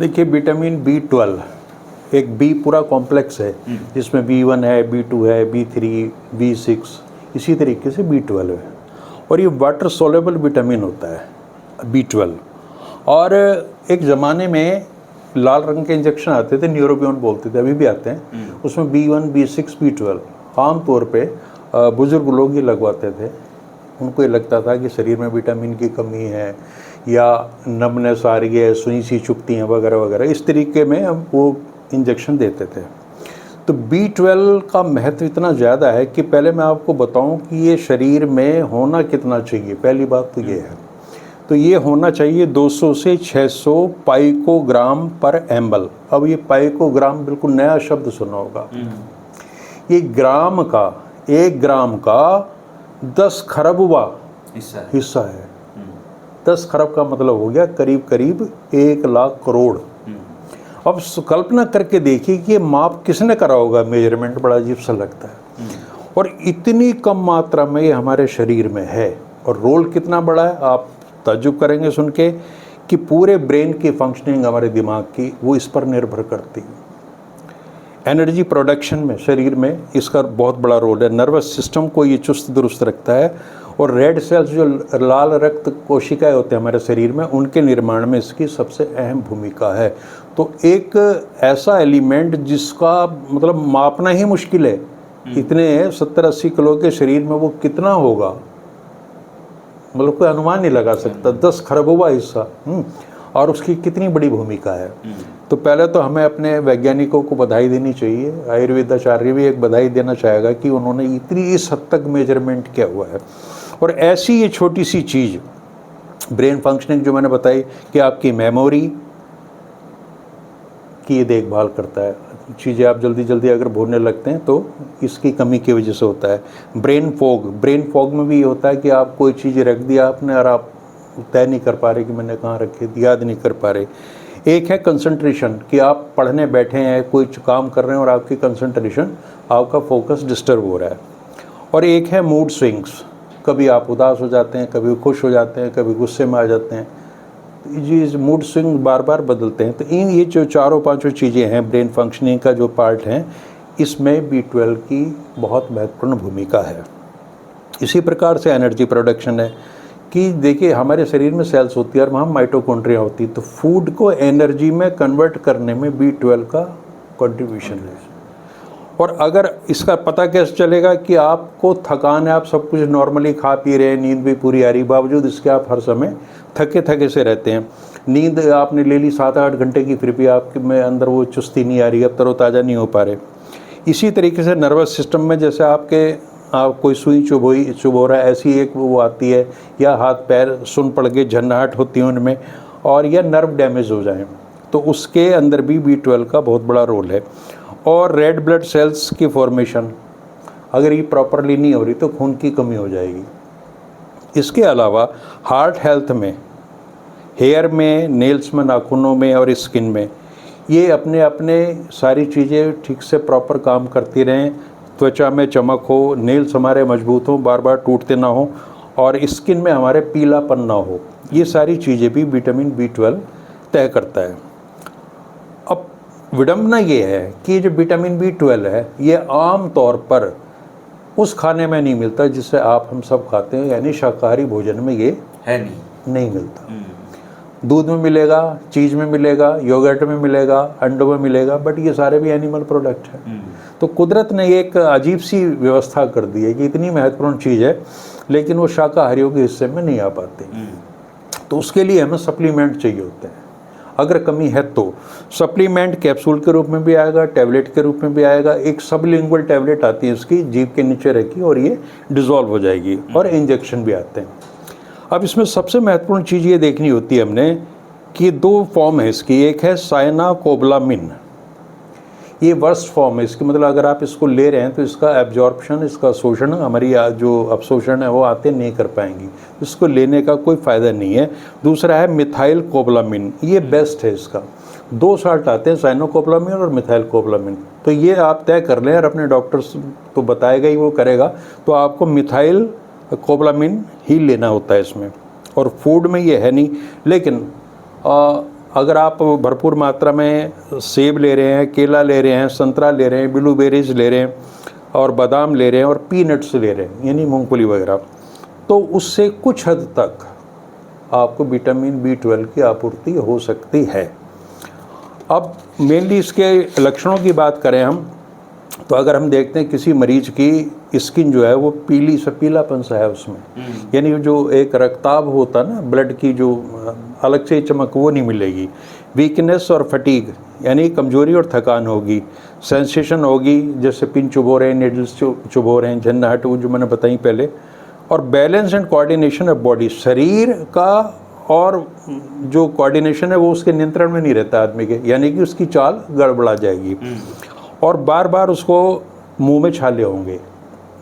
देखिए vitamin B12 एक B पूरा कॉम्प्लेक्स है जिसमें B1 है, B2 है, B3, B6, इसी तरीके से B12 है और ये वाटर सोलेबल विटामिन होता है B12। और एक ज़माने में लाल रंग के इंजेक्शन आते थे, न्यूरोबियन बोलते थे, अभी भी आते हैं, उसमें B1, B6, B12 आम तौर पे बुज़ुर्ग लोग ही लगवाते थे। उनको ये लगता था कि शरीर में विटामिन की कमी है या नमनेस आ रही है, सुई सी चुभती हैं वगैरह वगैरह, इस तरीके में हम वो इंजेक्शन देते थे। तो B12 का महत्व इतना ज़्यादा है कि पहले मैं आपको बताऊं कि ये शरीर में होना कितना चाहिए। पहली बात तो ये है, तो ये होना चाहिए 200 से 600 पाइकोग्राम पर ml। अब ये पाइकोग्राम बिल्कुल नया शब्द सुना होगा। ये ग्राम का, 1 ग्राम का 10 खरबवा हिस्सा है। 10 खरब का मतलब हो गया करीब करीब 1 लाख करोड़। अब कल्पना करके देखिए कि ये माप किसने करा होगा, मेजरमेंट, बड़ा अजीब सा लगता है। और इतनी कम मात्रा में ये हमारे शरीर में है और रोल कितना बड़ा है, आप ताज्जुब करेंगे सुन के कि पूरे ब्रेन की फंक्शनिंग, हमारे दिमाग की, वो इस पर निर्भर करती है। एनर्जी प्रोडक्शन में शरीर में इसका बहुत बड़ा रोल है। नर्वस सिस्टम को ये चुस्त दुरुस्त रखता है और रेड सेल्स जो लाल रक्त कोशिकाएं होते हैं हमारे शरीर में, उनके निर्माण में इसकी सबसे अहम भूमिका है। तो एक ऐसा एलिमेंट जिसका मतलब मापना ही मुश्किल है, इतने 70-80 किलो के शरीर में वो कितना होगा, मतलब कोई अनुमान नहीं लगा सकता। 10 खरबवा हिस्सा और उसकी कितनी बड़ी भूमिका है। तो पहले तो हमें अपने वैज्ञानिकों को बधाई देनी चाहिए। आयुर्वेदाचार्य भी एक बधाई देना चाहेगा कि उन्होंने इतनी इस हद तक मेजरमेंट किया हुआ है। और ऐसी ये छोटी सी चीज़ ब्रेन फंक्शनिंग जो मैंने बताई कि आपकी मेमोरी की ये देखभाल करता है। चीज़ें आप जल्दी जल्दी अगर भूलने लगते हैं तो इसकी कमी की वजह से होता है। ब्रेन फॉग में भी ये होता है कि आप कोई चीज़ रख दिया आपने और आप तय नहीं कर पा रहे कि मैंने कहाँ रखी, याद नहीं कर पा रहे। एक है कंसंट्रेशन कि आप पढ़ने बैठे हैं, कोई काम कर रहे हैं और आपकी कंसंट्रेशन, आपका फोकस डिस्टर्ब हो रहा है। और एक है मूड स्विंग्स, कभी आप उदास हो जाते हैं, कभी खुश हो जाते हैं, कभी गुस्से में आ जाते हैं। ये मूड स्विंग बार बार बदलते हैं। तो ये जो चारों पांचों चीज़ें हैं ब्रेन फंक्शनिंग का जो पार्ट हैं, इसमें B12 की बहुत महत्वपूर्ण भूमिका है। इसी प्रकार से एनर्जी प्रोडक्शन है कि देखिए हमारे शरीर में सेल्स होती है और वहाँ माइटोकॉन्ड्रिया होती है, तो फूड को एनर्जी में कन्वर्ट करने में B12 का कंट्रीब्यूशन है। और अगर इसका पता कैसे चलेगा कि आपको थकान है, आप सब कुछ नॉर्मली खा पी रहे हैं, नींद भी पूरी आ रही, बावजूद इसके आप हर समय थके थके से रहते हैं। नींद आपने ले ली 7-8 घंटे की, फिर भी आपके में अंदर वो चुस्ती नहीं आ रही, अब तरोताज़ा नहीं हो पा रहे। इसी तरीके से नर्वस सिस्टम में जैसे आप कोई सुई चुभ हो रहा है, ऐसी एक वो आती है, या हाथ पैर सुन पड़ के झन्नाहट होती है उनमें, और या नर्व डैमेज हो जाए, तो उसके अंदर भी B12 का बहुत बड़ा रोल है। और रेड ब्लड सेल्स की फॉर्मेशन अगर ये प्रॉपरली नहीं हो रही तो खून की कमी हो जाएगी। इसके अलावा हार्ट हेल्थ में, हेयर में, नेल्स में, नाखूनों में और स्किन में, ये अपने अपने सारी चीज़ें ठीक से प्रॉपर काम करती रहें, त्वचा में चमक हो, नेल्स हमारे मजबूत हों, बार बार टूटते ना हो, और स्किन में हमारे पीलापन ना हो, ये सारी चीज़ें भी विटामिन B12 तय करता है। अब विडंबना ये है कि जो विटामिन B12 है ये आम तौर पर उस खाने में नहीं मिलता जिसे आप हम सब खाते हैं, यानी शाकाहारी भोजन में ये है नहीं मिलता। दूध में मिलेगा, चीज़ में मिलेगा, योगर्ट में मिलेगा, अंडों में मिलेगा, बट ये सारे भी एनिमल प्रोडक्ट हैं। तो कुदरत ने एक अजीब सी व्यवस्था कर दी है कि इतनी महत्वपूर्ण चीज़ है लेकिन वो शाकाहारियों के हिस्से में नहीं आ पाते। तो उसके लिए हमें सप्लीमेंट चाहिए होते हैं। अगर कमी है तो सप्लीमेंट कैप्सूल के रूप में भी आएगा, टैबलेट के रूप में भी आएगा। एक सबलिंगुअल टैबलेट आती है, इसकी जीभ के नीचे रखी और ये डिज़ोल्व हो जाएगी, और इंजेक्शन भी आते हैं। अब इसमें सबसे महत्वपूर्ण चीज़ ये देखनी होती है हमने कि 2 फॉर्म है इसकी। एक है साइनाकोबालामिन, ये वर्स्ट फॉर्म है इसकी, मतलब अगर आप इसको ले रहे हैं तो इसका एब्जॉर्प्शन, इसका शोषण, हमारी जो अवशोषण है वो आते नहीं कर पाएंगी, इसको लेने का कोई फ़ायदा नहीं है। दूसरा है मिथाइल कोबालामिन, ये बेस्ट है। इसका 2 साल्ट आते हैं, साइनोकोबालामिन और मिथाइल कोबालामिन। तो ये आप तय कर लें, और अपने डॉक्टर तो बताएगा ही, वो करेगा, तो आपको मिथाइल कोबालामिन ही लेना होता है इसमें। और फूड में ये है नहीं, लेकिन अगर आप भरपूर मात्रा में सेब ले रहे हैं, केला ले रहे हैं, संतरा ले रहे हैं, ब्लूबेरीज ले रहे हैं और बादाम ले रहे हैं और पीनट्स ले रहे हैं यानी मूंगफली वगैरह, तो उससे कुछ हद तक आपको विटामिन B12 की आपूर्ति हो सकती है। अब मेनली इसके लक्षणों की बात करें हम, तो अगर हम देखते हैं किसी मरीज की स्किन जो है वो पीली सा पीलापन सा है उसमें, यानी जो एक रक्ताभ होता ना ब्लड की जो अलग से चमक वो नहीं मिलेगी। वीकनेस और फटीग यानी कमजोरी और थकान होगी। सेंसेशन होगी जैसे पिन चुभ हो रहे हैं, नेडल्स चुभ हो रहे हैं, झन्नाहट वो जो मैंने बताई पहले। और balance and coordination of body, शरीर का और जो कोऑर्डिनेशन है वो उसके नियंत्रण में नहीं रहता आदमी के, यानी कि उसकी चाल गड़बड़ा जाएगी। और बार बार उसको मुंह में छाले होंगे,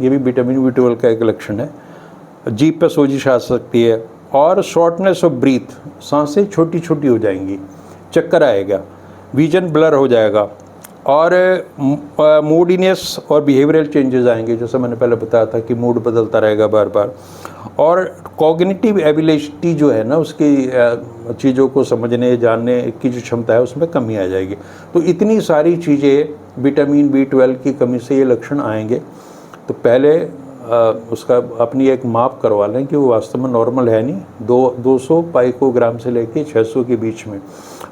ये भी विटामिन B12 का एक लक्षण है। जीभ पे सोजिश आ सकती है और शॉर्टनेस ऑफ ब्रीथ, सांसें छोटी छोटी हो जाएंगी, चक्कर आएगा, विजन ब्लर हो जाएगा और मूडीनेस और बिहेवियरल चेंजेस आएंगे, जैसे मैंने पहले बताया था कि मूड बदलता रहेगा बार बार। और कॉग्निटिव एबिलिटी जो है ना, उसकी चीज़ों को समझने जानने की जो क्षमता है उसमें कमी आ जाएगी। तो इतनी सारी चीज़ें विटामिन B12 की कमी से ये लक्षण आएंगे। तो पहले उसका अपनी एक माप करवा लें कि वो वास्तव में नॉर्मल है नहीं, 200 पाइकोग्राम से लेके 600 के बीच में।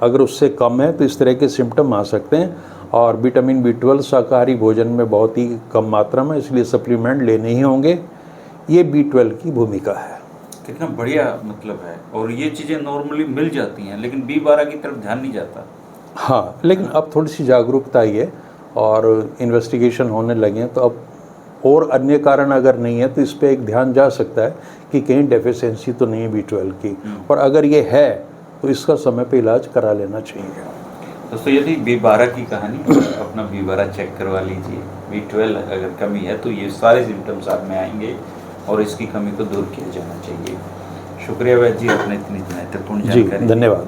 अगर उससे कम है तो इस तरह के सिम्टम आ सकते हैं। और विटामिन B12 शाकाहारी भोजन में बहुत ही कम मात्रा में, इसलिए सप्लीमेंट लेने ही होंगे। ये B12 की भूमिका है। कितना बढ़िया मतलब है, और ये चीज़ें नॉर्मली मिल जाती हैं लेकिन B12 की तरफ ध्यान नहीं जाता। हाँ, लेकिन अब थोड़ी सी जागरूकता आई है और इन्वेस्टिगेशन होने लगे हैं, तो अब और अन्य कारण अगर नहीं है तो इस पर एक ध्यान जा सकता है कि कहीं डेफिशिएंसी तो नहीं है B12 की, और अगर ये है तो इसका समय पे इलाज करा लेना चाहिए। दोस्तों यदि B12 की कहानी, अपना B12 चेक करवा लीजिए। B12 अगर कमी है तो ये सारे सिम्टम्स आप में आएंगे और इसकी कमी को दूर किया जाना चाहिए। शुक्रिया वैद्य जी, आपने इतनी महत्वपूर्ण जानकारी। जी, धन्यवाद।